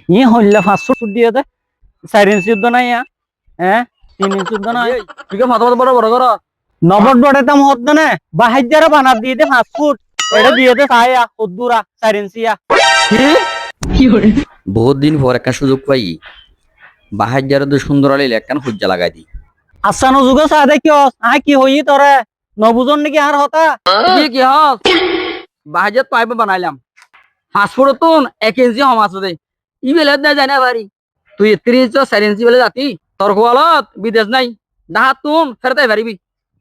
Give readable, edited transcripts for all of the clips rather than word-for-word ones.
ই হইলা 500 সুদ দিয়ে দে 4 ইঞ্চি যুদ্ধ নাই হ্যাঁ 3 ইঞ্চি যুদ্ধ নাই তুই মাথা বড় বড় কর নবদ বড় দাম হদ না বাহাজ্জারে বানার দিয়ে দে 5 ফুট এটা দিয়ে দে ছায়া হদ্দুরা 4 ইঞ্চিয়া কি বহুত দিন পর একটা সুযোগ পাই বাহাজ্জারে তো সুন্দর আলী একখান খুজ্জা লাগাই দি আসানো যুগ চা দেখিও কি হই তোরে নবুজন নাকি আর হতা কি হস বাহাজাত পাইপ বানাইলাম 5 ফুট তুন 1 ইঞ্চি হম আছে দে ই বেলে না যায় না বাড়ি তুই 3 ইঞ্চি 4 ইঞ্চি বেলে যাতি তোর গোয়ালত বিদেশ নাই ডাহাত তুন ফেরতাই পারিবি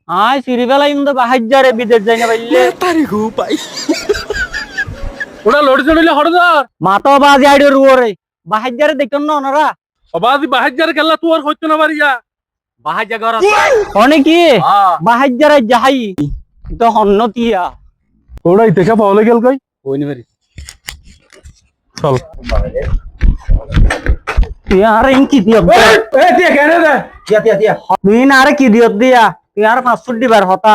আয় সিরিবেলা ইন্দো বাহাজ্জারে বিদেশ যাই না বাইলে তারিখও পাই ওটা লড়ি চড়িলে হরদার মাতো বাজি আইডো রুরে বাহাজ্জারে দেখন না ওনারা অবাদি বাহাজ্জার খেলা তুই আর হইতো না বাড়িয়া বাহাজ্জা ঘর অনে কি বাহাজ্জারে যাই তো হন্নতিয়া ওটাই দেখা পাওলে গেল কই কই নি বাড়ি চল তুই আর ইনকি দিও তিয়া কেন দে তিয়া তুই না আর কি দিও দিয়া তুই আর 5 ফুট দিবার হতা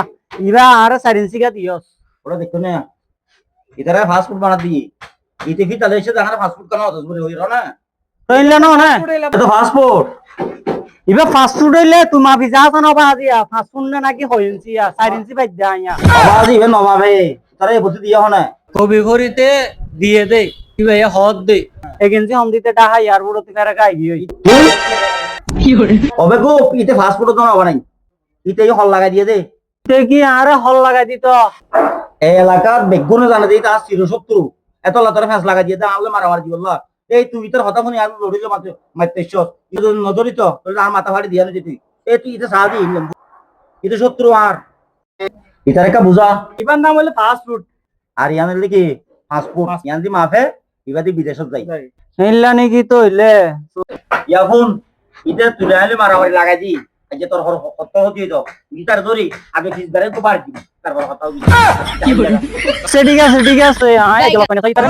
ইবা আর 4 ইঞ্চি কা দিওস ওটা দেখো না ইতারা ফাস্ট ফুড বানা দিই ইতে কি তালে এসে জানা ফাস্ট ফুড কেন হতো বলে হইরো না কইলা না তো ফাস্ট ফুড ইবা 5 ফুট হইলে তোমা ভিজা আছে না বাজিয়া 5 ফুট না নাকি 6 ইঞ্চি 4 ইঞ্চি বাজ যাইয়া আবাজি ইবে নবাবে তারা এই বসে দিয়া হনা কবি ঘরিতে দিয়ে দে কিবা এ হদ দে 1 ইঞ্চি হম দিতে ডাহা ইয়ার বড় থেকে গাই গই ওবে গো ইতে ফাস্ট ফুড তো না বানাই ইতে হল লাগাই দিয়ে দে তে কি আরে হল লাগাই দিত এই এলাকার বেগুন জানা দেই তা চিরশত্রু এত লাতরে ফেস লাগাই দিয়ে দা আনলে মারামারি বললা এই তুই তোর হতা ফোন আর লড়িলে মারতেছ ইতো নজরিত তোর আর মাথা ফাড়ি দিয়া না তুই এই তুই ইতে সাহায্য ইতে শত্রু আর ইতারে কা বুঝা ইবার নাম হইলে ফাস্ট ফুড আর ইয়ানের লিখি ফাস্ট ফুড ইয়ান দি মাফে ইবাদি বিদেশত যাই হেললা নাকি তো হইলে ইয়াফুন ইতে তুলে আইলে মারামারি লাগাই দি আজ তোর হত হতি তো গিটার ধরি আগে ফিসবারে তো বাড়ি দিবি তারপর কথা হবি ঠিক আছে আয় গেল কোনে তাই তারে